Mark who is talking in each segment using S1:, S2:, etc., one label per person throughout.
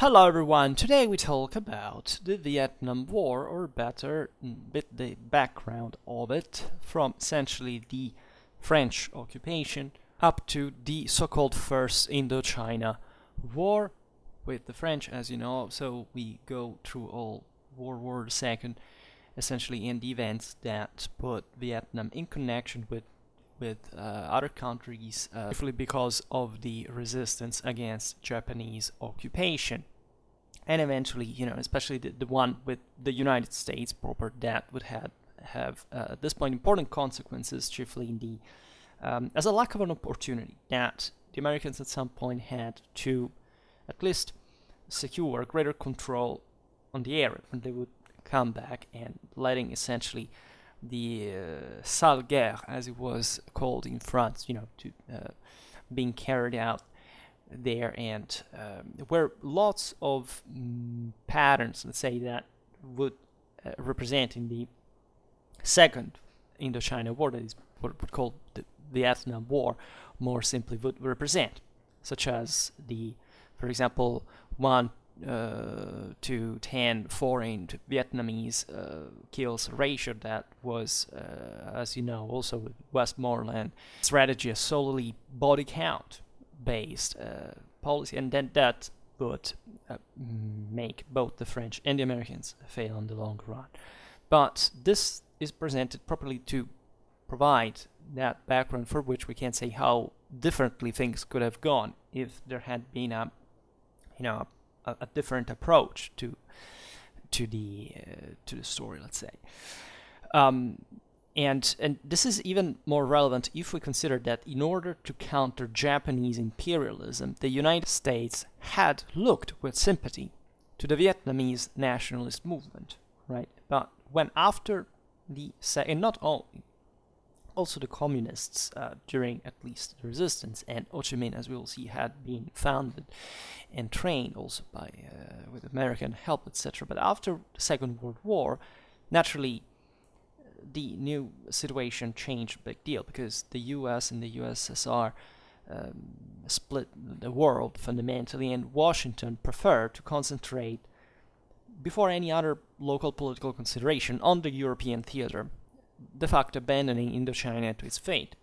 S1: Hello everyone, today we talk about the Vietnam War, or better, bit the background of it, from essentially the French occupation up to the so-called First Indochina War with the French, as you know. So we go through all World War II, essentially, in the events that put Vietnam in connection with other countries, chiefly because of the resistance against Japanese occupation. And eventually, especially the one with the United States proper, that would have at this point important consequences, chiefly in the as a lack of an opportunity that the Americans at some point had to at least secure greater control on the area when they would come back, and letting essentially the sale guerre, as it was called in France, to being carried out there, and where lots of patterns, let's say, that would represent in the Second Indochina War, that is what we call the Vietnam War, more simply would represent, such as for example, 1 to 10 foreign Vietnamese kills ratio that was, as you know, also with Westmoreland strategy, a solely body count based policy, and then that would make both the French and the Americans fail in the long run. But this is presented properly to provide that background for which we can say how differently things could have gone if there had been a different approach to the story, let's say. And this is even more relevant if we consider that in order to counter Japanese imperialism, the United States had looked with sympathy to the Vietnamese nationalist movement, right? But when after and not only, also the communists during at least the resistance, and Ho Chi Minh, as we will see, had been founded and trained also by with American help, etc. But after the Second World War, naturally, the new situation changed a big deal, because the US and the USSR split the world fundamentally, and Washington preferred to concentrate, before any other local political consideration, on the European theater, de facto abandoning Indochina to its fate.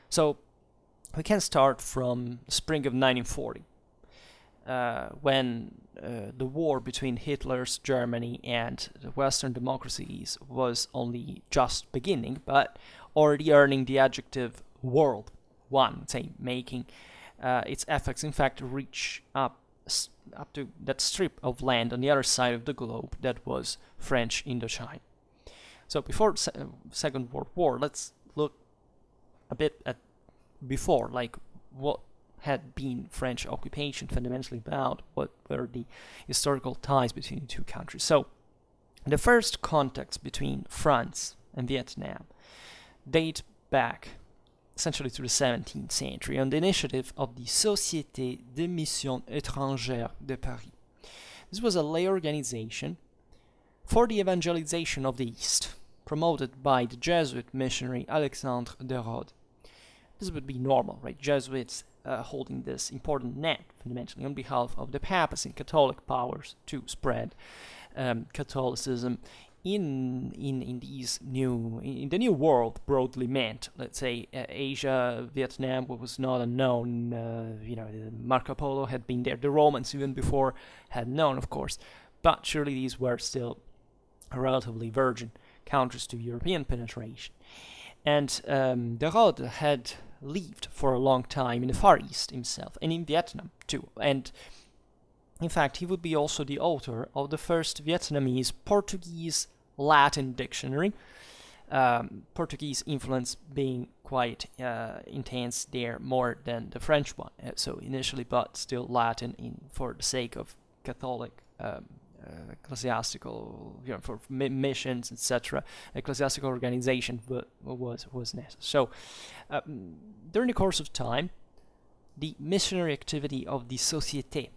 S1: So we can start from spring of 1940, when the war between Hitler's Germany and the Western democracies was only just beginning, but already earning the adjective World One, say, making its effects, in fact, reach up to that strip of land on the other side of the globe that was French Indochina. So before Second World War, let's look a bit at before, like what had been French occupation fundamentally about, what were the historical ties between the two countries. So the first contacts between France and Vietnam date back essentially to the 17th century on the initiative of the Société des Missions étrangères de Paris. This was a lay organization for the evangelization of the East, promoted by the Jesuit missionary Alexandre de Rhodes. This would be normal, right? Jesuits holding this important net, fundamentally, on behalf of the papacy and Catholic powers to spread Catholicism in the new world, broadly meant. Let's say Asia, Vietnam was not unknown. Marco Polo had been there. The Romans, even before, had known, of course. But surely these were still relatively virgin countries to European penetration. And de Rhodes had lived for a long time in the Far East himself, and in Vietnam too. And in fact, he would be also the author of the first Vietnamese Portuguese Latin dictionary, Portuguese influence being quite intense there, more than the French one. So initially, but still Latin for the sake of Catholic ecclesiastical, for missions, etc. Ecclesiastical organization was necessary. So during the course of time, the missionary activity of the Société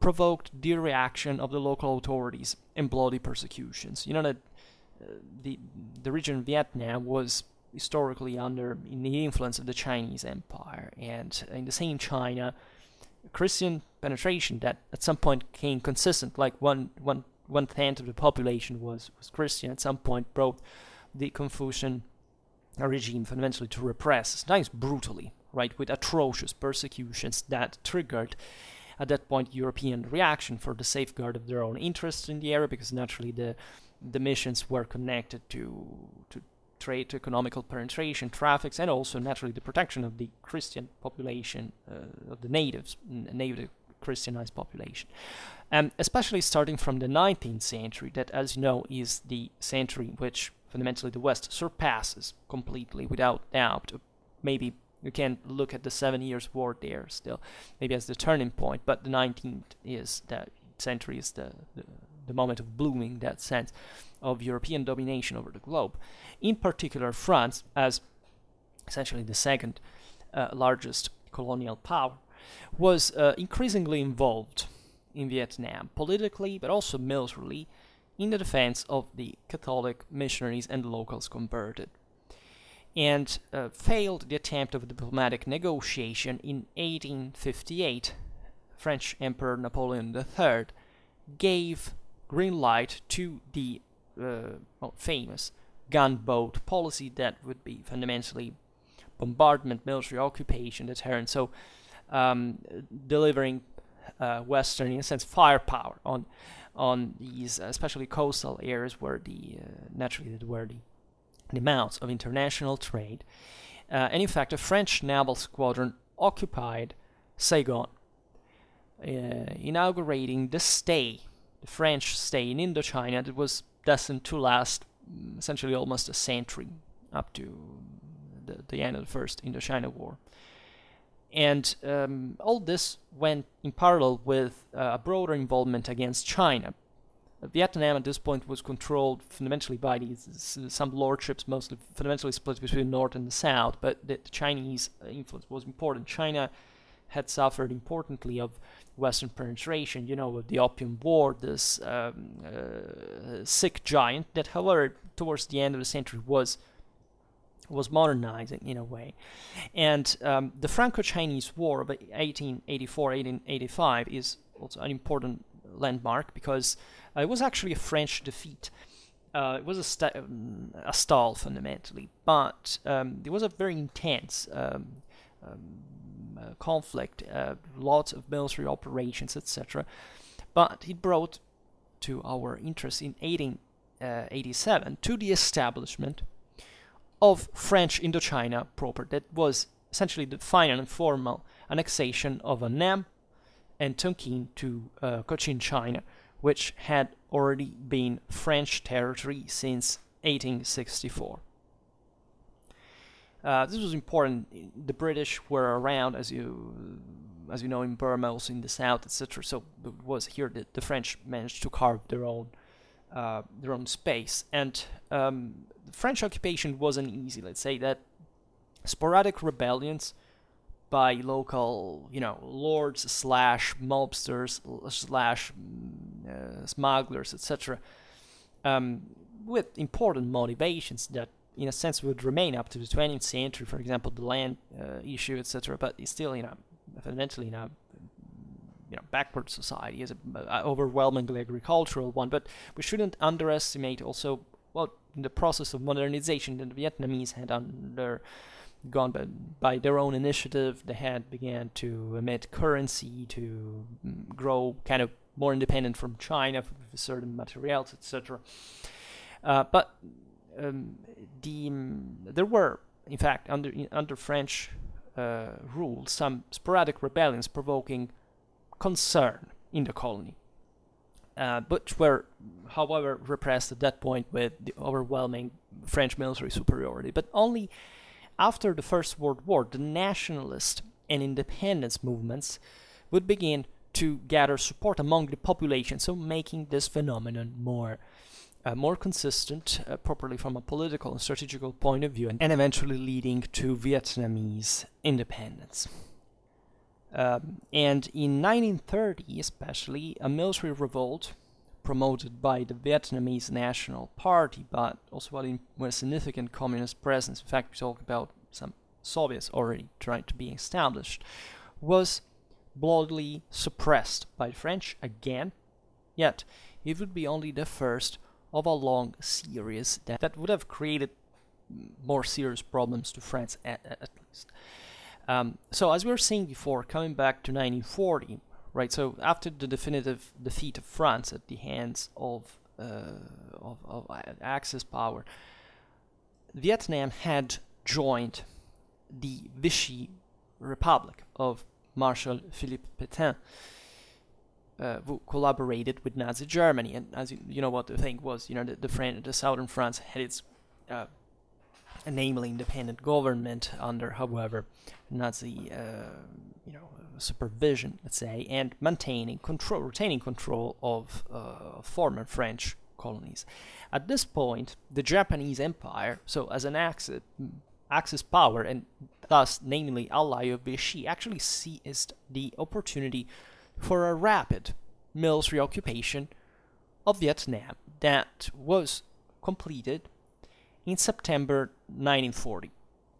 S1: provoked the reaction of the local authorities and bloody persecutions. You know that the region of Vietnam was historically in the influence of the Chinese Empire, and in the same China, Christian penetration that at some point became consistent, like one tenth of the population was Christian, at some point brought the Confucian regime fundamentally to repress, sometimes brutally, right, with atrocious persecutions that triggered at that point European reaction for the safeguard of their own interests in the area, because naturally the missions were connected to trade, to economical penetration, traffics, and also naturally the protection of the Christian population, of the native Christianized population. Especially starting from the 19th century, that, as you know, is the century which fundamentally the West surpasses completely, without doubt. Maybe you can look at the 7 Years' War there still, maybe as the turning point, but the 19th is that century, is the moment of blooming, that sense of European domination over the globe. In particular, France, as essentially the second largest colonial power, was increasingly involved in Vietnam, politically but also militarily, in the defense of the Catholic missionaries and the locals converted, and failed the attempt of a diplomatic negotiation in 1858. French Emperor Napoleon III gave green light to the famous gunboat policy that would be fundamentally bombardment, military occupation, deterrence, so delivering Western, in a sense, firepower on these, especially coastal areas where naturally where the amounts of international trade. And in fact, a French naval squadron occupied Saigon, inaugurating the French stay in Indochina that was destined to last essentially almost a century, up to the end of the First Indochina War. And all this went in parallel with a broader involvement against China. Vietnam at this point was controlled fundamentally by some lordships, mostly fundamentally split between the North and the South, but the Chinese influence was important. China had suffered importantly of Western penetration, with the Opium War, this sick giant that, however, towards the end of the century was modernizing in a way. And the Franco-Chinese War of 1884-1885 is also an important landmark, because it was actually a French defeat. It was a stall fundamentally, but it was a very intense conflict, lots of military operations, etc. But it brought to our interest in 1887 to the establishment of French Indochina proper. That was essentially the final and formal annexation of Annam and Tonkin to Cochin, China, which had already been French territory since 1864. This was important. The British were around, as you know, in Burma, also in the south, etc. So it was here that the French managed to carve their own space, and the French occupation wasn't easy. Let's say that sporadic rebellions by local, lords / mobsters / smugglers, etc., with important motivations that, in a sense, would remain up to the 20th century. For example, the land issue, etc. But it's still, fundamentally, backward society, is an overwhelmingly agricultural one. But we shouldn't underestimate also, in the process of modernization that the Vietnamese had undergone by their own initiative. They had began to emit currency, to grow kind of more independent from China for certain materials, etc. But there were, in fact, under French rule, some sporadic rebellions provoking concern in the colony, but were, however, repressed at that point with the overwhelming French military superiority. But only after the First World War, the nationalist and independence movements would begin to gather support among the population, so making this phenomenon more consistent, properly from a political and strategical point of view, and eventually leading to Vietnamese independence. And in 1930, especially, a military revolt promoted by the Vietnamese National Party, but also with a significant communist presence, in fact, we talk about some Soviets already trying to be established, was bloodily suppressed by the French again, yet it would be only the first of a long series that would have created more serious problems to France at least. So as we were saying before, coming back to 1940, right? So after the definitive defeat of France at the hands of Axis power, Vietnam had joined the Vichy Republic of Marshal Philippe Pétain, who collaborated with Nazi Germany. And as you know, what the thing was, the southern France had its namely independent government under, however, Nazi supervision, let's say, and retaining control of former French colonies. At this point, the Japanese Empire, so as an Axis power and thus namely ally of Vichy, actually seized the opportunity for a rapid military occupation of Vietnam that was completed in September 1940.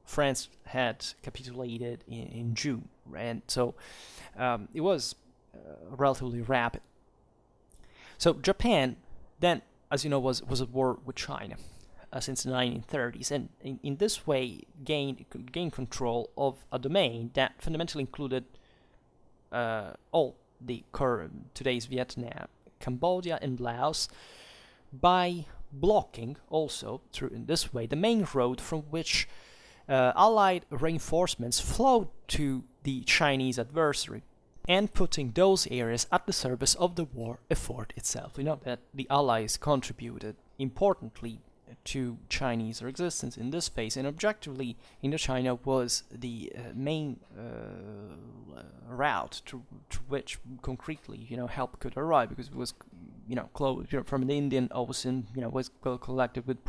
S1: France had capitulated in June, and so it was relatively rapid. So Japan then, as you know, was at war with China since the 1930s, and in this way gained control of a domain that fundamentally included all the current today's Vietnam, Cambodia, and Laos, by blocking also through in this way the main road from which Allied reinforcements flowed to the Chinese adversary, and putting those areas at the service of the war effort itself. We know that the Allies contributed importantly to Chinese resistance in this phase, and objectively Indochina was the main route to which concretely help could arrive, because it was close from the Indian Ocean, was connected with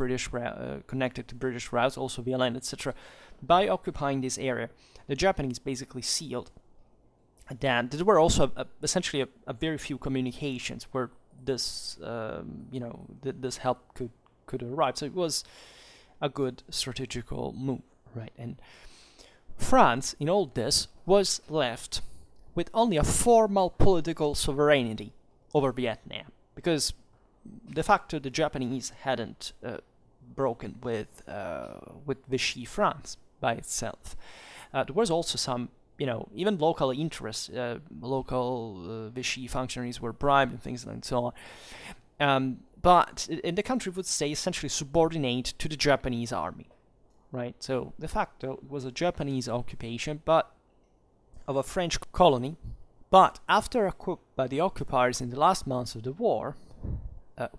S1: connected to British routes, also via land, etc. By occupying this area, the Japanese basically sealed that there were also essentially a very few communications where this this help could arrive. So it was a good strategical move, right? And France, in all this, was left with only a formal political sovereignty over Vietnam, because de facto the Japanese hadn't broken with Vichy France by itself. There was also some, even local interests, local Vichy functionaries were bribed and things and so on. But the country would stay essentially subordinate to the Japanese army, right? So de facto it was a Japanese occupation, but of a French colony. But after a coup by the occupiers in the last months of the war,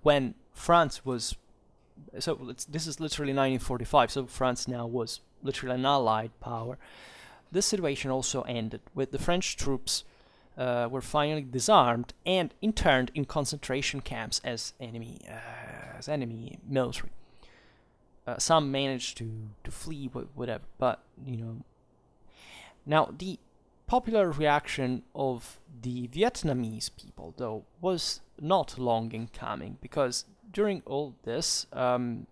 S1: when France was, this is literally 1945, so France now was literally an allied power. This situation also ended with the French troops were finally disarmed and interned in concentration camps as enemy military. Some managed to flee, whatever, but Now the popular reaction of the Vietnamese people, though, was not long in coming, because during all this, the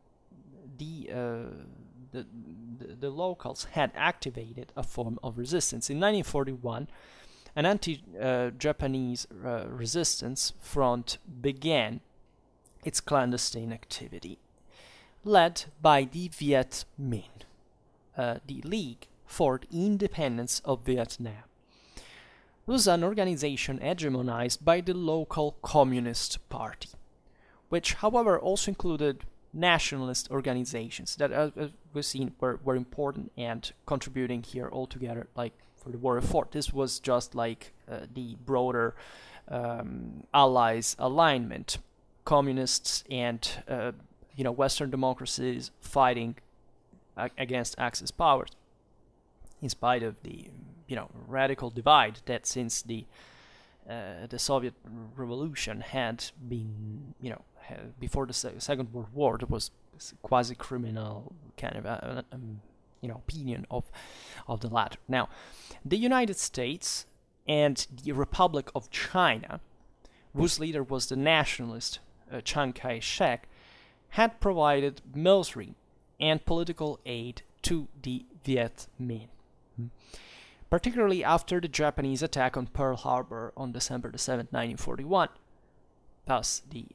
S1: locals had activated a form of resistance. In 1941, an anti-Japanese resistance front began its clandestine activity, led by the Viet Minh, the League for the Independence of Vietnam. It was an organization hegemonized by the local Communist Party, which, however, also included nationalist organizations that, as we've seen, were important and contributing here altogether, like for the war effort. This was just like the broader Allies alignment, communists and Western democracies fighting against Axis powers, in spite of the radical divide that since the Soviet Revolution had been, before the Second World War, there was quasi-criminal kind of opinion of the latter. Now, the United States and the Republic of China, whose leader was the nationalist Chiang Kai-shek, had provided military and political aid to the Viet Minh. particularly after the Japanese attack on Pearl Harbor on December the 7th, 1941. Thus, the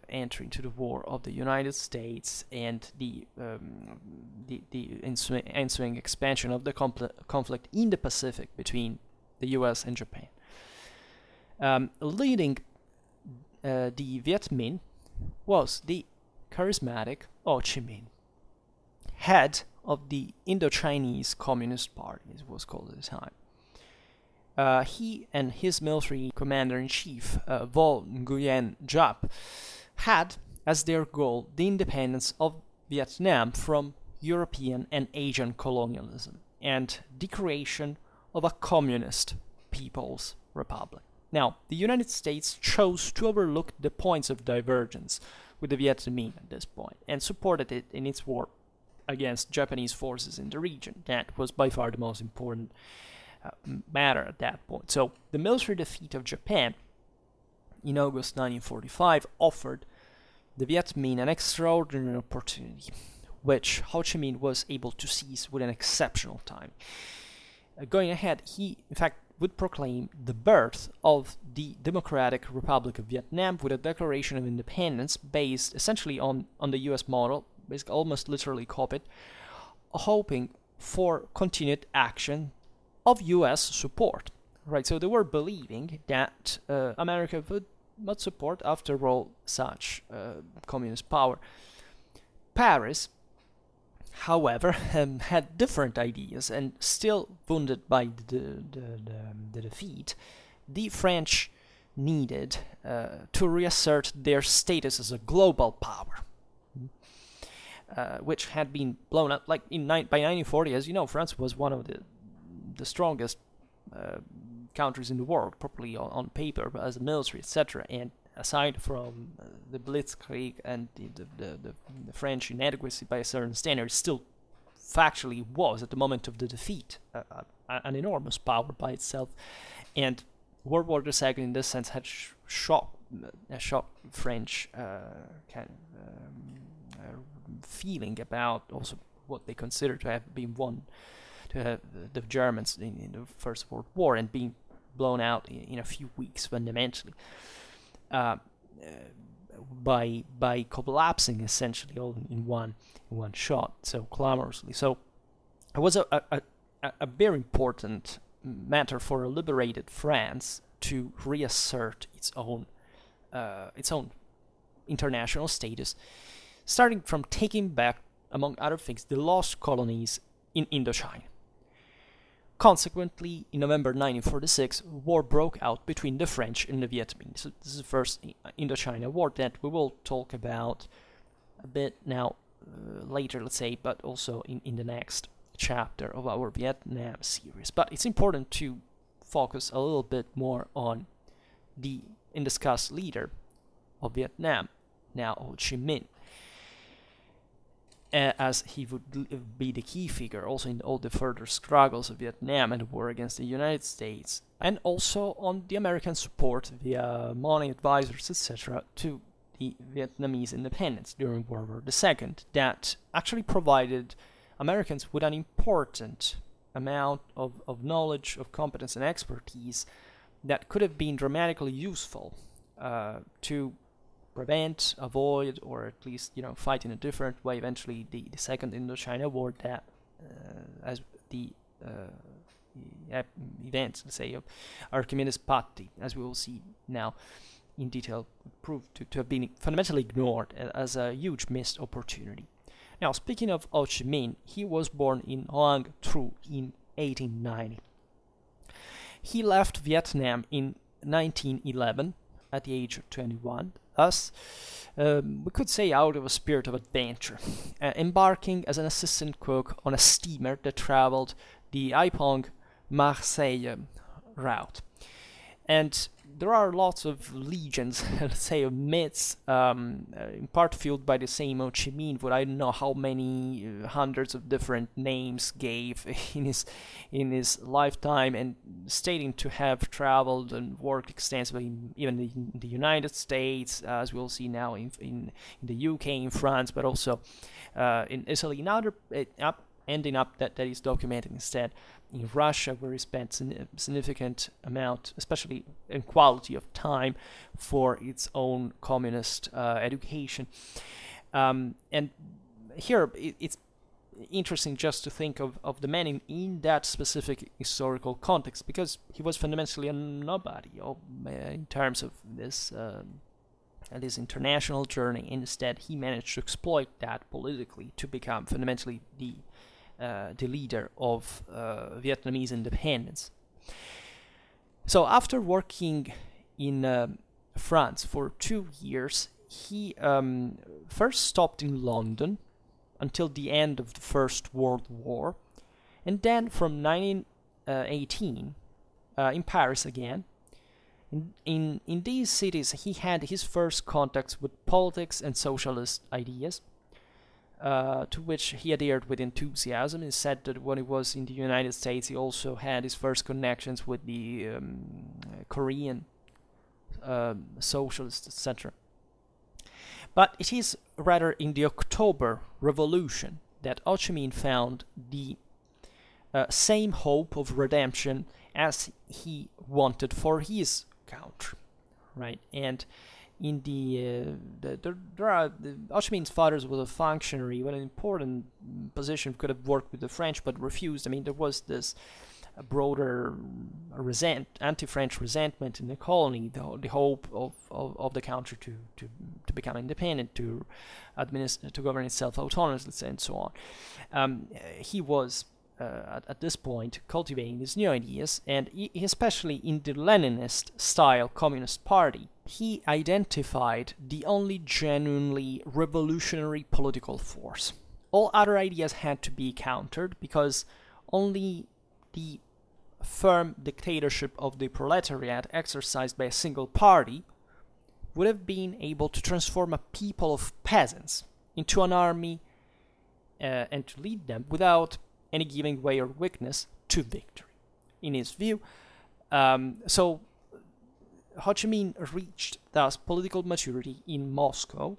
S1: entry into the war of the United States and the ensuing expansion of the conflict in the Pacific between the U.S. and Japan. Leading the Viet Minh was the charismatic Chi Minh, head of the Indochinese Communist Party, as it was called at the time. He and his military commander-in-chief, Vo Nguyen Giap, had as their goal the independence of Vietnam from European and Asian colonialism and the creation of a communist people's republic. Now, the United States chose to overlook the points of divergence with the Viet Minh at this point and supported it in its war against Japanese forces in the region. That was by far the most important matter at that point. So, the military defeat of Japan in August 1945 offered the Viet Minh an extraordinary opportunity, which Ho Chi Minh was able to seize with an exceptional time. Going ahead, he, in fact, would proclaim the birth of the Democratic Republic of Vietnam with a declaration of independence based essentially on the US model, basically almost literally copied, hoping for continued action of US support. Right, so they were believing that America would not support, after all, such communist power. Paris, however, had different ideas, and still wounded by the defeat, the French needed to reassert their status as a global power, which had been blown up. Like by 1940, as you know, France was one of the strongest countries in the world, properly on paper, but as a military, etc. And aside from the Blitzkrieg and the French inadequacy by a certain standard, still factually was, at the moment of the defeat, an enormous power by itself. And World War II, in this sense, had shocked French feeling about also what they considered to have been won to have the Germans in the First World War and being blown out in a few weeks fundamentally. By collapsing essentially all in one shot, so clamorously. So it was a very important matter for a liberated France to reassert its own international status, starting from taking back, among other things, the lost colonies in Indochina. Consequently, in November 1946, war broke out between the French and the Viet Minh. So this is the First Indochina War that we will talk about a bit now later, let's say, but also in the next chapter of our Vietnam series. But it's important to focus a little bit more on the indiscussed leader of Vietnam, now Ho Chi Minh, as he would be the key figure also in all the further struggles of Vietnam and the war against the United States, and also on the American support via money, advisors, etc., to the Vietnamese independence during World War II, that actually provided Americans with an important amount of knowledge, of competence and expertise that could have been dramatically useful to prevent, avoid, or at least fight in a different way eventually the Second Indochina War, that as the events, let's say, of Archimedes Patti, as we will see now in detail, proved to have been fundamentally ignored as a huge missed opportunity. Now, speaking of Ho Chi Minh, he was born in Hoang Tru in 1890. He left Vietnam in 1911 at the age of 21. Thus, we could say out of a spirit of adventure, embarking as an assistant cook on a steamer that traveled the Ipoh-Marseille route. And there are lots of legends, let's say, of myths, in part fueled by the same Ho Chi Minh, but I don't know how many hundreds of different names gave in his lifetime, and stating to have traveled and worked extensively even in the United States, as we'll see now in the UK, in France, but also in Italy, and ending up that is documented instead in Russia, where he spent significant amount, especially in quality of time, for its own communist education. And here it's interesting just to think of the man in that specific historical context, because he was fundamentally a nobody in terms of this international journey. Instead, he managed to exploit that politically to become fundamentally the leader of Vietnamese independence. So after working in France for 2 years, he first stopped in London until the end of the First World War, and then from 1918 in Paris again. In these cities, he had his first contacts with politics and socialist ideas, to which he adhered with enthusiasm. It's said that when he was in the United States, he also had his first connections with the Korean socialists, etc. But it is rather in the October Revolution that Ho Chi Minh found the same hope of redemption as he wanted for his country, right? And in Ho Chi Minh's father was a functionary with an important position, could have worked with the French but refused. I mean, there was this broader anti-French resentment in the colony, the hope of the country to become independent, to govern itself autonomously, and so on. He was at this point cultivating these new ideas, and especially in the Leninist style Communist Party, he identified the only genuinely revolutionary political force. All other ideas had to be countered, because only the firm dictatorship of the proletariat exercised by a single party would have been able to transform a people of peasants into an army and to lead them without any giving way or weakness to victory. In his view, so Ho Chi Minh reached thus political maturity in Moscow,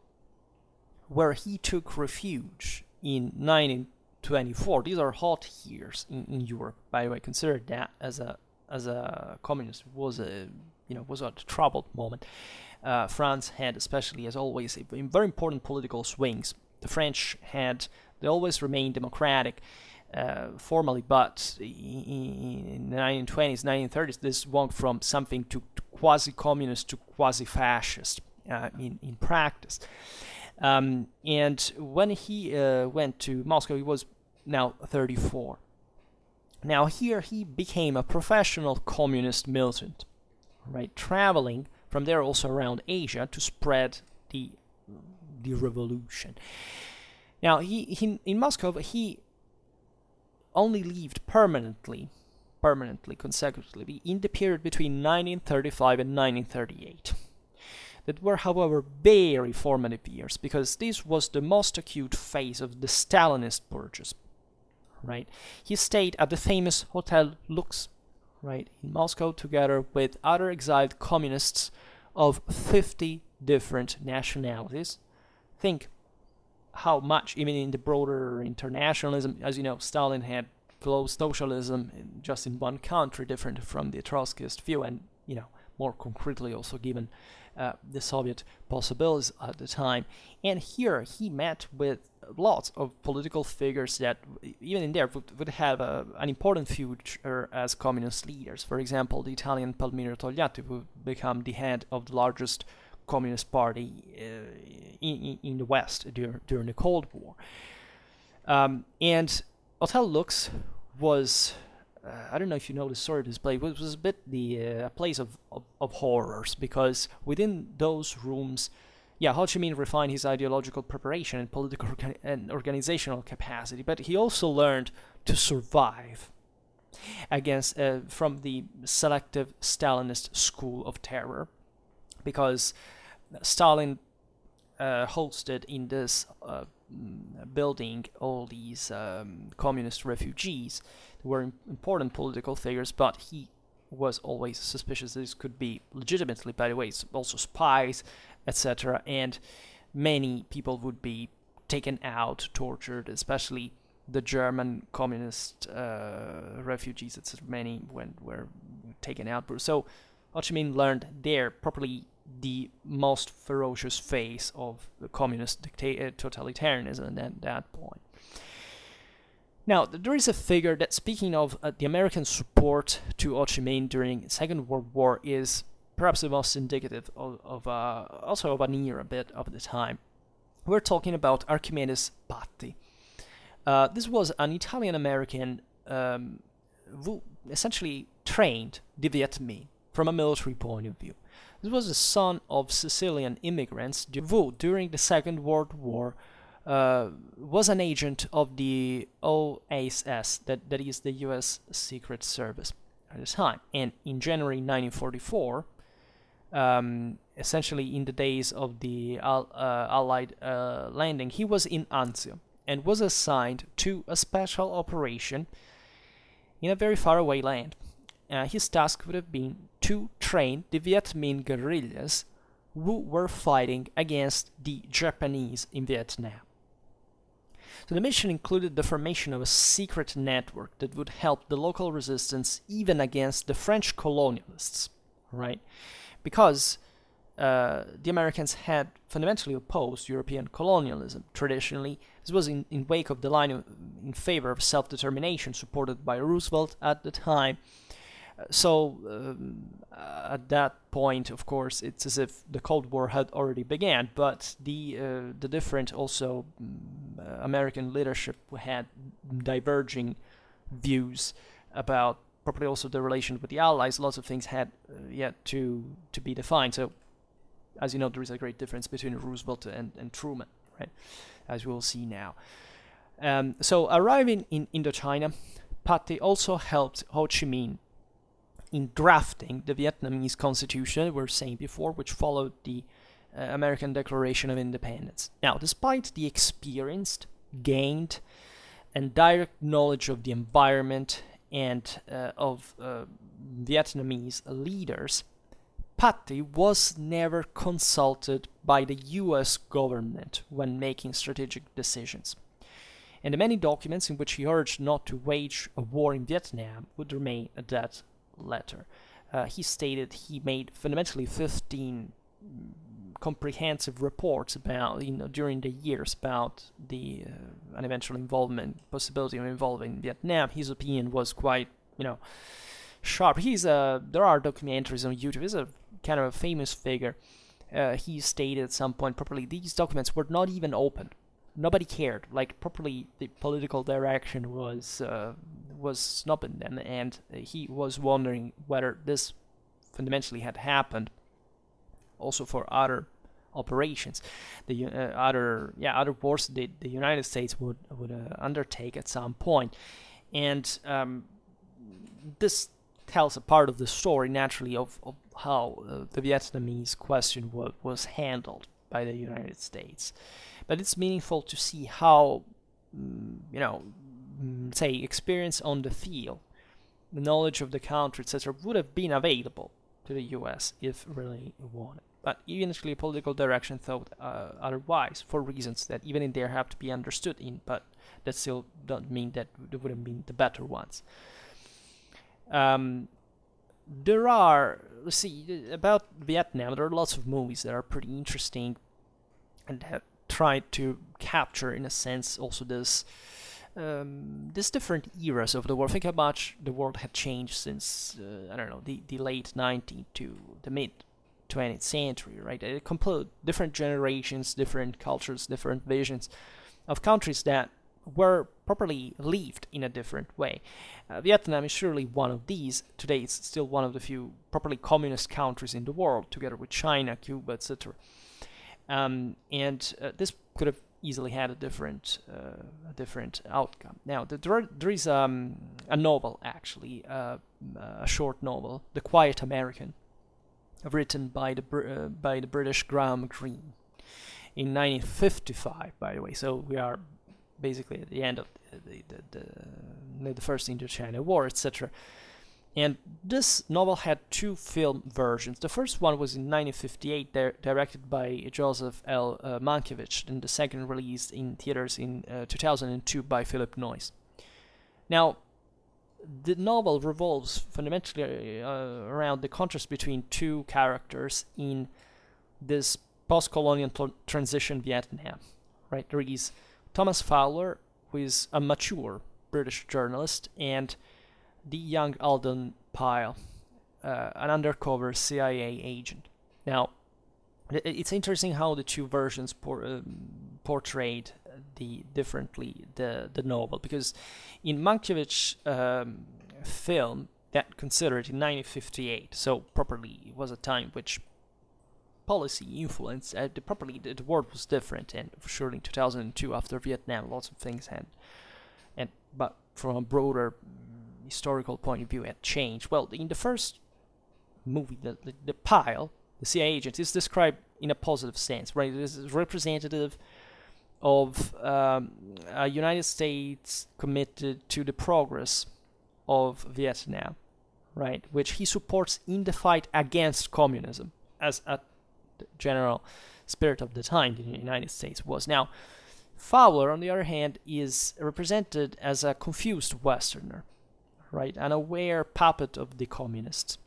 S1: where he took refuge in 1924. These are hot years in Europe, by the way. Consider that as a communist was a troubled moment. France had, especially as always, very important political swings. The French they always remained democratic formally, but in the 1920s, 1930s, this swung from something to quasi-communist to quasi-fascist in practice. And when he went to Moscow, he was now 34. Now here he became a professional communist militant, right? Traveling from there also around Asia to spread the revolution. Now he in Moscow he only lived permanently, consecutively, in the period between 1935 and 1938. That were, however, very formative years, because this was the most acute phase of the Stalinist purges, right? He stayed at the famous Hotel Lux, right, in Moscow, together with other exiled communists of 50 different nationalities. Think how much, even in the broader internationalism, as you know, Stalin had closed socialism just in one country, different from the Trotskyist view, and more concretely also given the Soviet possibilities at the time. And here he met with lots of political figures that, even in there, would have an important future as communist leaders. For example, the Italian Palmiro Togliatti would become the head of the largest communist party in the West during the Cold War. And Hotel Lux was, I don't know if you know the story of this place, it was a bit a place of horrors, because within those rooms, Ho Chi Minh refined his ideological preparation and political and organizational capacity, but he also learned to survive against from the selective Stalinist school of terror, because Stalin hosted in this building all these communist refugees who were important political figures, but he was always suspicious this could be legitimately, by the way, also spies, etc. And many people would be taken out, tortured, especially the German communist refugees, etc. Many were taken out. So Ho Chi Minh learned there probably the most ferocious phase of the communist totalitarianism at that point. Now, there is a figure that, speaking of the American support to Ho Chi Minh during the Second World War, is perhaps the most indicative of also of an era, a bit of the time. We're talking about Archimedes Patti. This was an Italian-American who essentially trained the Viet Minh from a military point of view. This was the son of Sicilian immigrants who, during the Second World War, was an agent of the OSS, that is the U.S. Secret Service at the time. And in January 1944, essentially in the days of the Allied landing, he was in Anzio and was assigned to a special operation in a very faraway land. His task would have been to train the Viet Minh guerrillas who were fighting against the Japanese in Vietnam. So the mission included the formation of a secret network that would help the local resistance even against the French colonialists, right? Because the Americans had fundamentally opposed European colonialism. Traditionally, this was in wake of the line in favor of self-determination supported by Roosevelt at the time. So at that point, of course, it's as if the Cold War had already began, but the different also American leadership had diverging views about probably also the relation with the Allies. Lots of things had yet to be defined. So, as you know, there is a great difference between Roosevelt and Truman, right? As we will see now. So arriving in Indochina, Patti also helped Ho Chi Minh in drafting the Vietnamese Constitution, we were saying before, which followed the American Declaration of Independence. Now, despite the experience gained and direct knowledge of the environment and of Vietnamese leaders, Patti was never consulted by the US government when making strategic decisions. And the many documents in which he urged not to wage a war in Vietnam would remain a dead letter. He stated he made fundamentally 15 comprehensive reports about, during the years about the an eventual possibility of involving Vietnam. His opinion was quite, sharp. There are documentaries on YouTube. He's a kind of a famous figure. He stated at some point, probably these documents were not even opened. Nobody cared. Like, properly, the political direction was snubbing them, and he was wondering whether this fundamentally had happened also for other operations, the other wars the United States would undertake at some point, and this tells a part of the story naturally of how the Vietnamese question was handled by the United States. But it's meaningful to see how, say, experience on the field, the knowledge of the country, etc., would have been available to the U.S. if really wanted. But eventually, political direction thought otherwise, for reasons that even in there have to be understood in, but that still don't mean that they would have been the better ones. There are, let's see, about Vietnam, there are lots of movies that are pretty interesting and have tried to capture, in a sense, also this different eras of the world. Think how much the world had changed since, the late 19th to the mid-20th century, right? It complete different generations, different cultures, different visions of countries that were properly lived in a different way. Vietnam is surely one of these. Today it's still one of the few properly communist countries in the world, together with China, Cuba, etc. This could have easily had a different outcome. Now, there is a novel, actually, a short novel, The Quiet American, written by the British Graham Greene in 1955, by the way. So we are basically at the end of the First Indochina War, etc. And this novel had two film versions. The first one was in 1958, directed by Joseph L. Mankiewicz, and the second released in theaters in 2002 by Philip Noyce. Now, the novel revolves fundamentally around the contrast between two characters in this post-colonial transition Vietnam. Right, there is Thomas Fowler, who is a mature British journalist, and the young Alden Pyle, an undercover CIA agent. Now, it's interesting how the two versions portrayed the novel, because in Mankiewicz's film that considered in 1958, so properly it was a time which policy influence properly the world was different, and for sure in 2002 after Vietnam lots of things had, but from a broader historical point of view had changed. Well, in the first movie, the Pyle, the CIA agent, is described in a positive sense, right? It is representative of a United States committed to the progress of Vietnam, right? Which he supports in the fight against communism, as a general spirit of the time in the United States was. Now, Fowler, on the other hand, is represented as a confused Westerner, right? An aware puppet of the communists.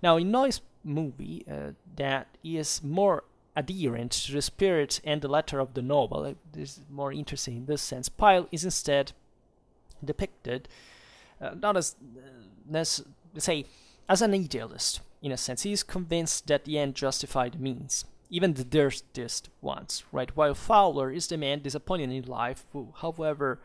S1: Now, in Noy's movie, that is more adherent to the spirit and the letter of the novel, this is more interesting in this sense. Pyle is instead depicted not as, let's say, as an idealist, in a sense. He is convinced that the end justified the means, even the dirtiest ones, right? While Fowler is the man disappointed in life, who, however,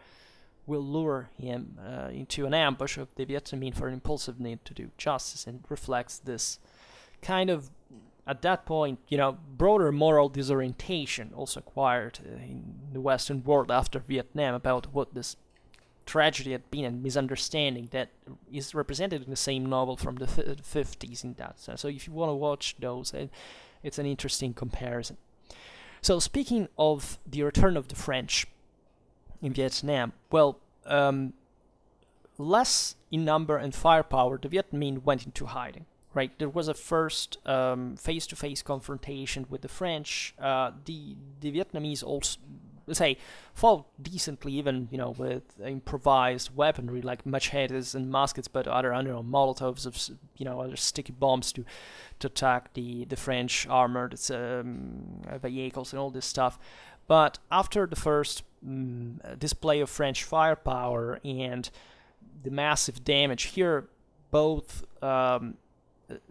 S1: will lure him into an ambush of the Vietnamese for an impulsive need to do justice, and reflects this kind of, at that point, broader moral disorientation also acquired in the Western world after Vietnam about what this tragedy had been, and misunderstanding that is represented in the same novel from the 50s in that sense. So if you want to watch those, it's an interesting comparison. So speaking of the return of the French in Vietnam, well, less in number and firepower, the Vietnamese went into hiding. Right, there was a first face-to-face confrontation with the French. The Vietnamese also, let's say, fought decently, even with improvised weaponry like machetes and muskets, but other Molotovs of other sticky bombs to attack the French armored vehicles and all this stuff. But after the first display of French firepower and the massive damage here, both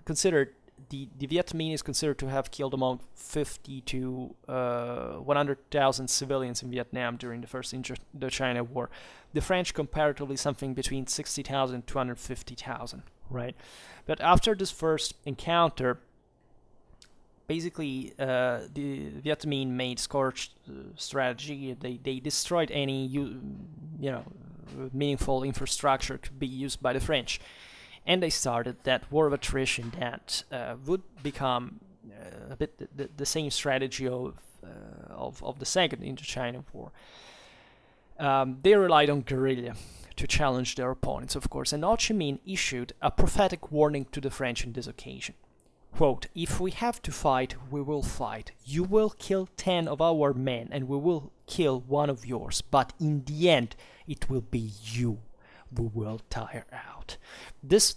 S1: considered the Vietnamese is considered to have killed among 50 to 100,000 civilians in Vietnam during the First Indochina War. The French comparatively something between 60,000 to 250,000, right? But after this first encounter, basically the Vietnamese made scorched strategy. They destroyed any meaningful infrastructure could be used by the French. And they started that war of attrition that would become a bit the same strategy of the Second Indochina War. They relied on guerrilla to challenge their opponents, of course, and Chi Minh issued a prophetic warning to the French on this occasion. Quote, "If we have to fight, we will fight. You will kill 10 of our men, and we will kill one of yours, but in the end, it will be you who will tire out." This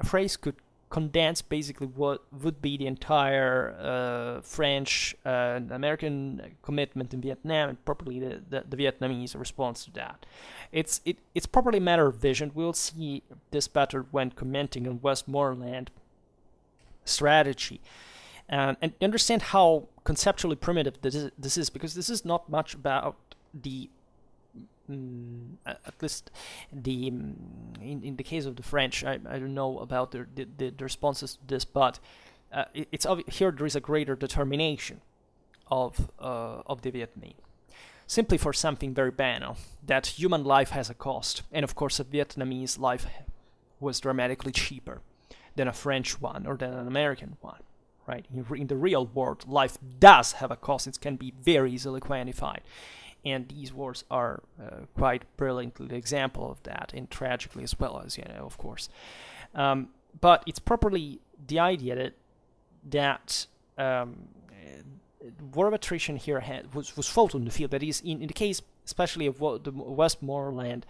S1: phrase could condense basically what would be the entire French and American commitment in Vietnam, and properly the Vietnamese response to that. It's properly a matter of vision. We'll see this better when commenting on Westmoreland strategy, and understand how conceptually primitive this is, because this is not much about the at least the in the case of the French. I don't know about the responses to this, but it's obvious here there is a greater determination of the Vietnamese, simply for something very banal, that human life has a cost, and of course a Vietnamese life was dramatically cheaper than a French one or than an American one, right? In the real world, life does have a cost. It can be very easily quantified. And these wars are quite brilliantly the example of that, and tragically as well, as you know, of course. But it's properly the idea that war of attrition here was fought on the field. That is, in the case especially of the Westmoreland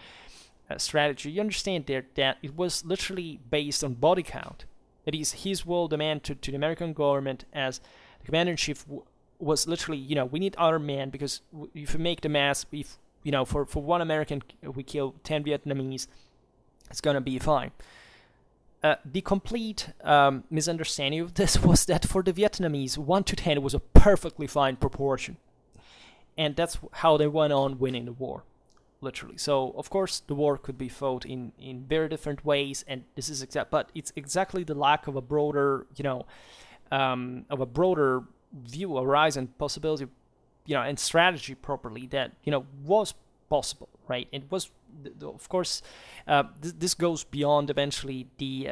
S1: strategy, you understand there that it was literally based on body count. That is, his will demand to the American government as the commander-in-chief was literally, we need other men, because if we make the math, if, for one American we kill 10 Vietnamese, it's gonna be fine. The complete misunderstanding of this was that for the Vietnamese, 1 to 10 was a perfectly fine proportion. And that's how they went on winning the war, literally. So, of course, the war could be fought in very different ways, and this is but it's exactly the lack of a broader, view, horizon, possibility, and strategy properly that, was possible, right? It was, of course, this goes beyond eventually the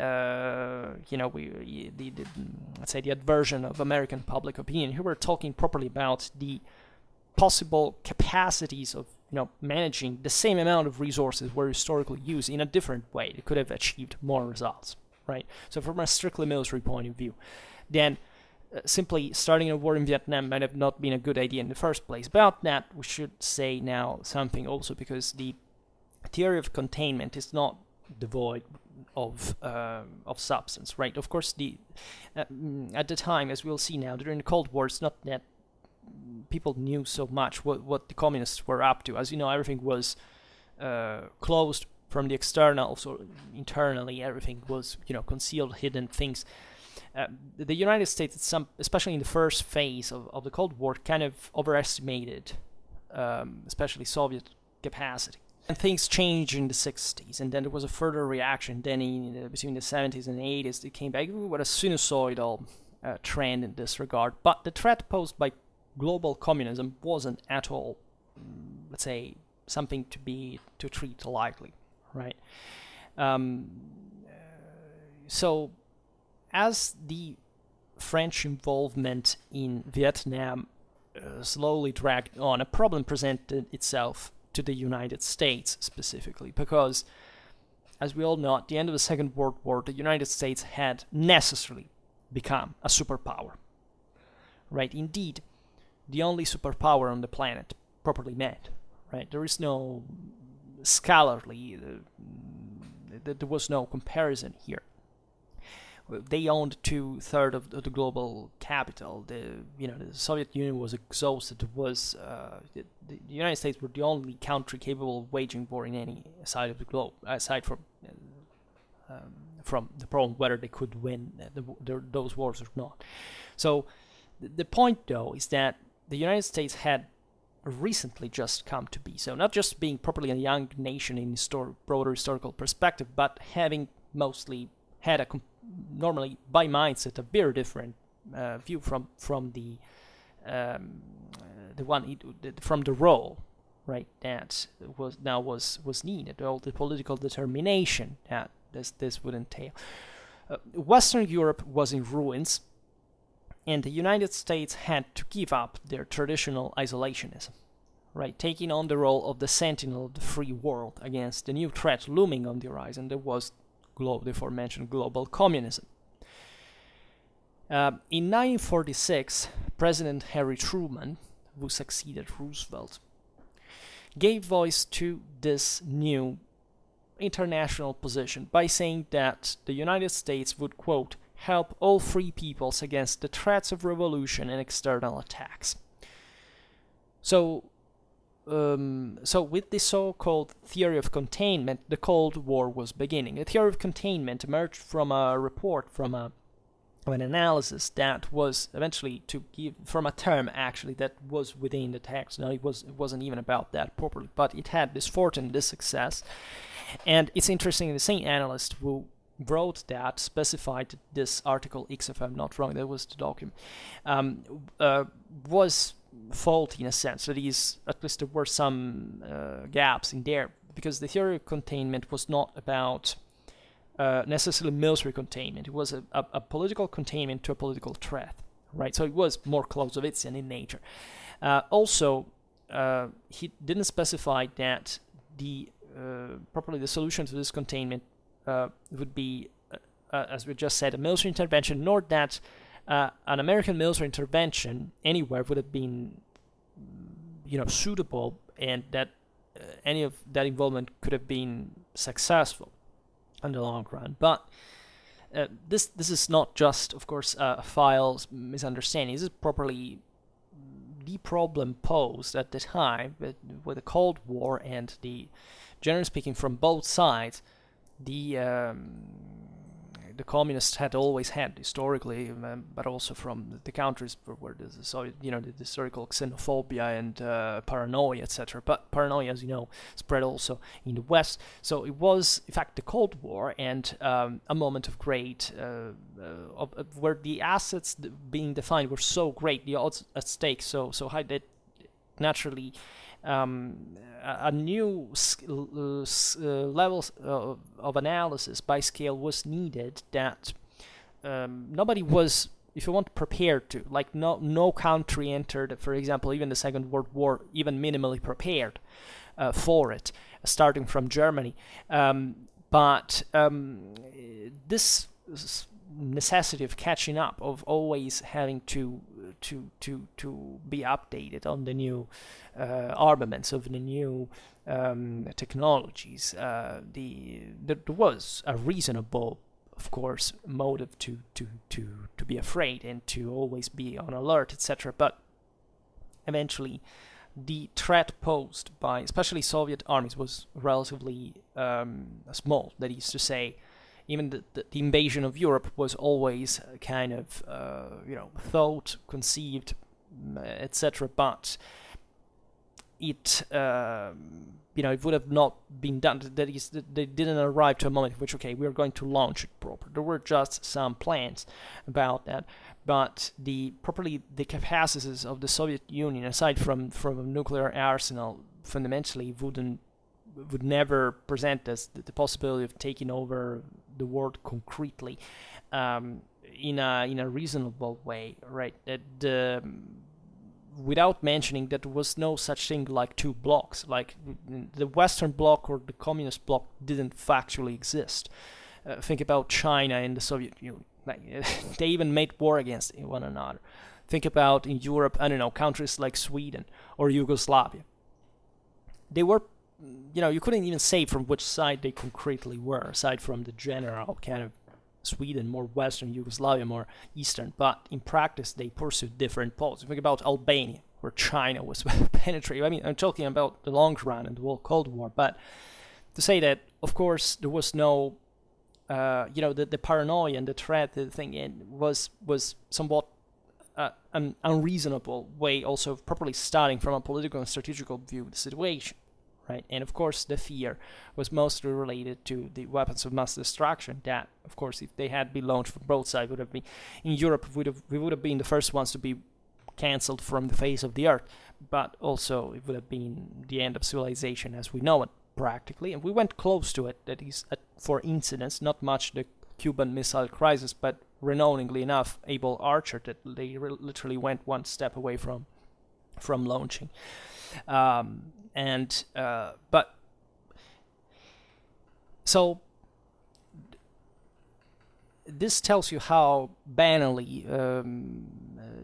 S1: let's say the aversion of American public opinion. Here we're talking properly about the possible capacities of managing the same amount of resources were historically used in a different way. They could have achieved more results, right? So from a strictly military point of view, then simply starting a war in Vietnam might have not been a good idea in the first place. About that, we should say now something also, because the theory of containment is not devoid of substance, right? Of course, at the time, as we'll see now, during the Cold War, it's not that people knew so much what the communists were up to. As you know, everything was closed from the external, so internally everything was concealed, hidden things. The United States, especially in the first phase of the Cold War, kind of overestimated, especially Soviet capacity. And things changed in the 60s, and then there was a further reaction. Then between the 70s and 80s, it came back with a sinusoidal trend in this regard. But the threat posed by global communism wasn't at all, let's say, something to treat lightly, right? So, as the French involvement in Vietnam slowly dragged on, a problem presented itself to the United States specifically, because, as we all know, at the end of the Second World War, the United States had necessarily become a superpower, right? Indeed, the only superpower on the planet, properly meant, right? There is no scholarly, there was no comparison here. They owned 2/3 of the global capital. The Soviet Union was exhausted. The United States were the only country capable of waging war in any side of the globe, aside from the problem whether they could win those wars or not. So the point, though, is that the United States had recently just come to be. So not just being properly a young nation in broader historical perspective, but having mostly had normally by mindset a very different view from the role, right? That was needed. All the political determination that this would entail. Western Europe was in ruins, and the United States had to give up their traditional isolationism, right? Taking on the role of the sentinel of the free world against the new threat looming on the horizon. There was the aforementioned global communism. In 1946, President Harry Truman, who succeeded Roosevelt, gave voice to this new international position by saying that the United States would, quote, help all free peoples against the threats of revolution and external attacks. So with the so-called theory of containment, the Cold War was beginning. The theory of containment emerged from a report from an analysis that was eventually from a term actually that was within the text. Now it wasn't even about that properly, but it had this fortune, this success, and it's interesting. The same analyst who wrote that specified this article X, if I'm not wrong, that was the document, was faulty in a sense. That is, at least there were some gaps in there, because the theory of containment was not about necessarily military containment. It was a political containment to a political threat, right? So it was more Clausewitzian in nature. Also, he didn't specify that the properly the solution to this containment would be, as we just said, a military intervention, nor that an American military intervention anywhere would have been, suitable, and that any of that involvement could have been successful in the long run. But this is not just, of course, a file's misunderstanding. This is properly the problem posed at the time with the Cold War, and generally speaking, from both sides, the communists had always had historically, but also from the countries where there's the historical xenophobia and paranoia, etc. But paranoia, as you know, spread also in the West. So it was, in fact, the Cold War, and a moment of great, where the assets being defined were so great, the odds at stake so high, that naturally a new levels of analysis by scale was needed that nobody was, if you want, prepared to. Like no country entered, for example, even the Second World War, even minimally prepared for it, starting from Germany. But this necessity of catching up, of always having to be updated on the new armaments, of the new technologies, there was a reasonable, of course, motive to be afraid and to always be on alert, etc. But eventually the threat posed by especially Soviet armies was relatively small. That is to say, even the invasion of Europe was always kind of, thought, conceived, etc. But it, it would have not been done. That is, they didn't arrive to a moment in which, okay, we are going to launch it proper. There were just some plans about that, but the capacities of the Soviet Union, aside from a nuclear arsenal, fundamentally would never present us the possibility of taking over the world concretely, in a reasonable way, right? That without mentioning that there was no such thing like two blocks, like the Western bloc or the Communist bloc didn't factually exist. Think about China and the Soviet Union. They even made war against one another. Think about in Europe, countries like Sweden or Yugoslavia. They were, you couldn't even say from which side they concretely were, aside from the general kind of Sweden more Western, Yugoslavia more Eastern. But in practice, they pursued different poles. Think about Albania, where China was penetrating. I mean, I'm talking about the long run and the Cold War. But to say that, of course, there was no, the paranoia and the threat, the thing was somewhat an unreasonable way also of properly starting from a political and strategical view of the situation. Right, and of course the fear was mostly related to the weapons of mass destruction. That, of course, if they had been launched from both sides, would have been in Europe. We would have been the first ones to be cancelled from the face of the earth. But also, it would have been the end of civilization as we know it, practically. And we went close to it. That is, for incidents, not much the Cuban Missile Crisis, but renowningly enough, Able Archer, that they literally went one step away from launching. But so this tells you how banally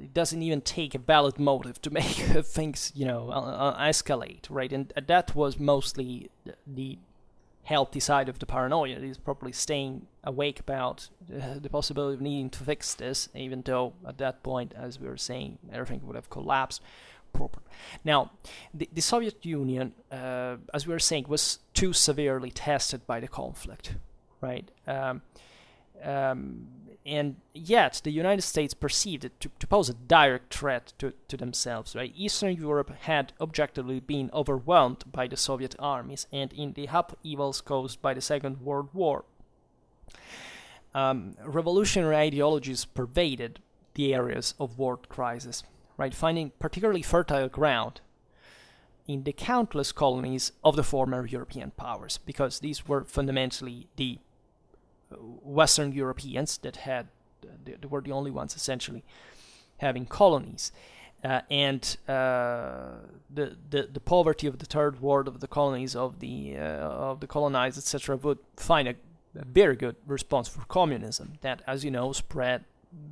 S1: it doesn't even take a valid motive to make things, escalate, right? And that was mostly the healthy side of the paranoia. It is properly staying awake about the possibility of needing to fix this, even though at that point, as we were saying, everything would have collapsed proper. Now, the Soviet Union, as we were saying, was too severely tested by the conflict, right? And yet, the United States perceived it to pose a direct threat to themselves, right? Eastern Europe had objectively been overwhelmed by the Soviet armies, and in the upheavals caused by the Second World War, revolutionary ideologies pervaded the areas of world crisis. Right, finding particularly fertile ground in the countless colonies of the former European powers, because these were fundamentally the Western Europeans that they were the only ones essentially having colonies. and the poverty of the third world, of the colonies, of the colonized, etc., would find a very good response for communism that, as you know, spread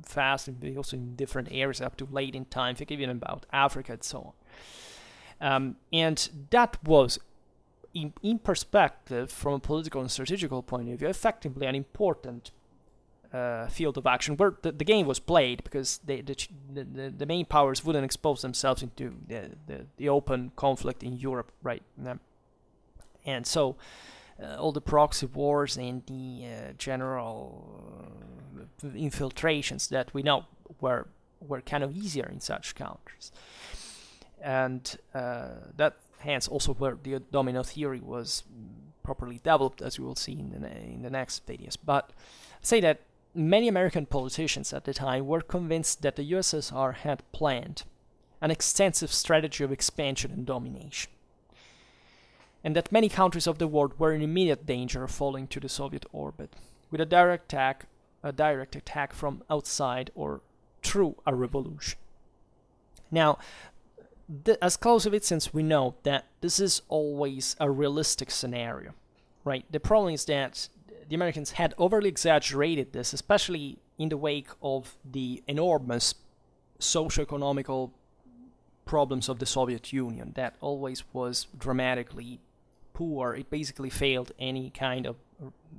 S1: fast and also in different areas up to late in time, think even about Africa and so on. And that was, in perspective, from a political and strategical point of view, effectively an important field of action where the game was played, because the main powers wouldn't expose themselves into the open conflict in Europe, right? And so all the proxy wars and the general infiltrations that we know were kind of easier in such countries, and that hence also where the domino theory was properly developed, as we will see in the next videos. But I'd say that many American politicians at the time were convinced that the USSR had planned an extensive strategy of expansion and domination, and that many countries of the world were in immediate danger of falling to the Soviet orbit, with a direct attack from outside or through a revolution. Now, as Clausewitzians, we know that this is always a realistic scenario, right? The problem is that the Americans had overly exaggerated this, especially in the wake of the enormous socio-economical problems of the Soviet Union that always was dramatically poor. It basically failed any kind of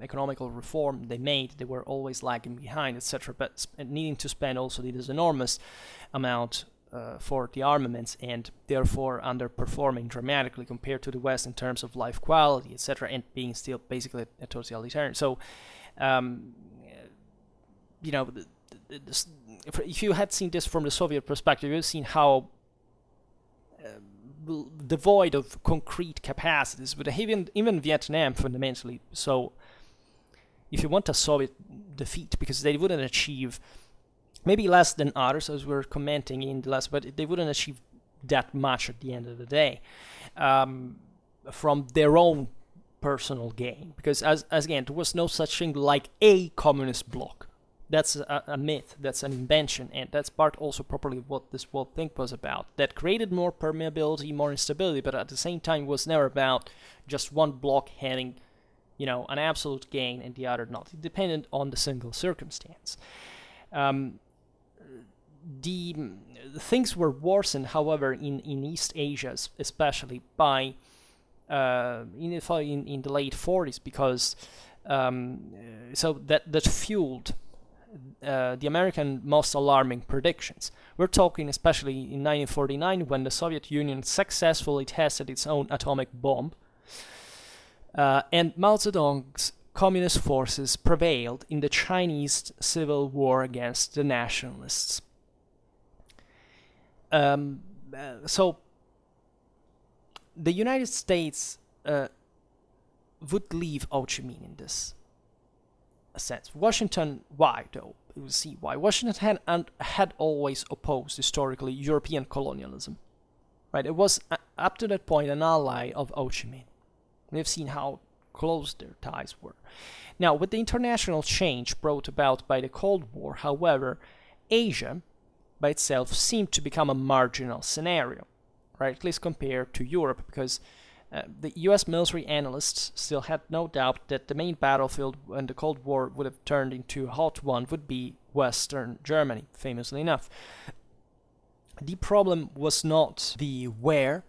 S1: economical reform they made. They were always lagging behind, etc., but needing to spend also this enormous amount for the armaments, and therefore underperforming dramatically compared to the West in terms of life quality, etc., and being still basically a totalitarian. So, if you had seen this from the Soviet perspective, you've seen how devoid of concrete capacities, but even Vietnam fundamentally. So, if you want a Soviet defeat, because they wouldn't achieve maybe less than others, as we're commenting in the last, but they wouldn't achieve that much at the end of the day from their own personal gain, because as again, there was no such thing like a communist bloc. That's a myth, that's an invention, and that's part also properly of what this whole thing was about, that created more permeability, more instability, but at the same time was never about just one bloc having, an absolute gain and the other not. It depended on the single circumstance. The things were worsened, however, in East Asia, especially by in the late 40s, because so that fueled the American most alarming predictions. We're talking especially in 1949, when the Soviet Union successfully tested its own atomic bomb, and Mao Zedong's communist forces prevailed in the Chinese civil war against the nationalists. So the United States would leave Ho Chi Minh in this sense. Washington, why though? We will see why. Washington had always opposed historically European colonialism, right? It was up to that point an ally of Ho Chi Minh. We've seen how close their ties were. Now, with the international change brought about by the Cold War, however, Asia by itself seemed to become a marginal scenario, right? At least compared to Europe, because the US military analysts still had no doubt that the main battlefield when the Cold War would have turned into a hot one would be Western Germany, famously enough. The problem was not the where,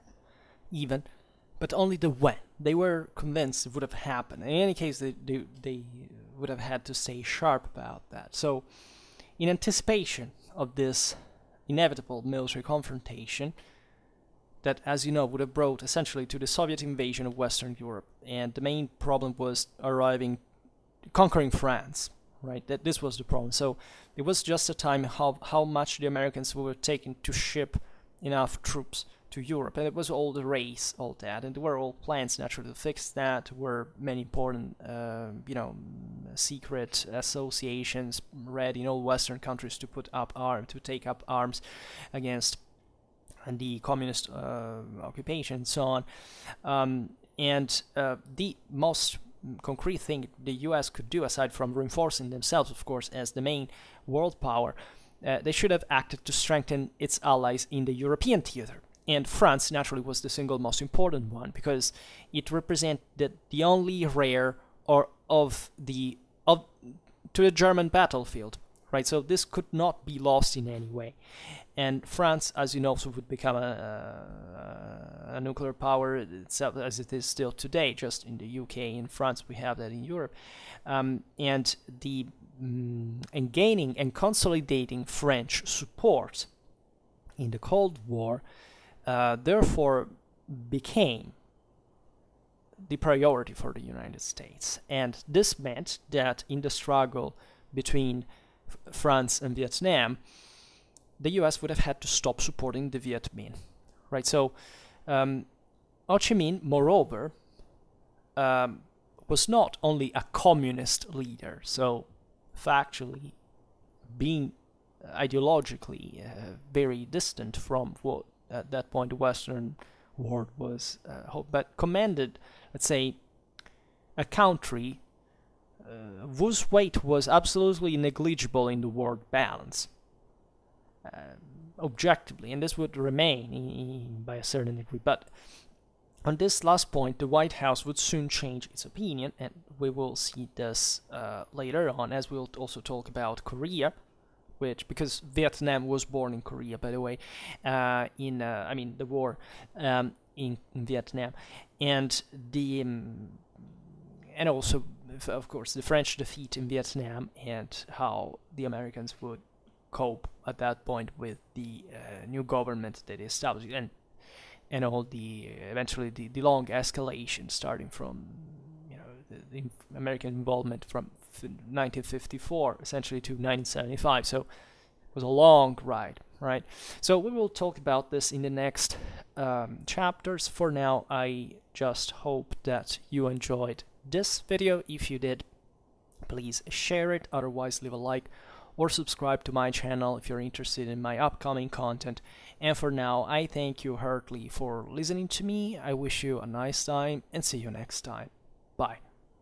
S1: even, but only the when. They were convinced it would have happened. In any case, they would have had to stay sharp about that. So, in anticipation of this inevitable military confrontation that, as you know, would have brought essentially to the Soviet invasion of Western Europe, and the main problem was conquering France, right? That this was the problem. So it was just a time how much the Americans were taking to ship enough troops to Europe, and it was all the race, all that, and there were all plans naturally to fix that. There were many important, secret associations ready in all Western countries to take up arms against the communist occupation and so on. And the most concrete thing the U.S. could do, aside from reinforcing themselves, of course, as the main world power, they should have acted to strengthen its allies in the European theater. And France naturally was the single most important one because it represented the only rear or to the German battlefield, right? So this could not be lost in any way. And France, as you know, so would become a nuclear power itself, as it is still today, just in the UK. In France, we have that in Europe. And gaining and consolidating French support in the Cold War, therefore, became the priority for the United States. And this meant that in the struggle between France and Vietnam, the US would have had to stop supporting the Viet Minh, right? So Ho Chi Minh, moreover, was not only a communist leader, so factually being ideologically very distant from what at that point the Western world was, but commanded, let's say, a country whose weight was absolutely negligible in the world balance. Objectively, and this would remain by a certain degree. But on this last point, the White House would soon change its opinion, and we will see this later on, as we'll also talk about Korea, because Vietnam was born in Korea, by the way, the war in Vietnam, and and also, of course, the French defeat in Vietnam and how the Americans would cope at that point with the new government that they established, and all eventually the long escalation starting from the American involvement from 1954 essentially to 1975. So it was a long ride, right? So we will talk about this in the next chapters. For now, I just hope that you enjoyed this video. If you did, please share it. Otherwise, leave a like or subscribe to my channel if you're interested in my upcoming content. And for now, I thank you heartily for listening to me. I wish you a nice time and see you next time. Bye.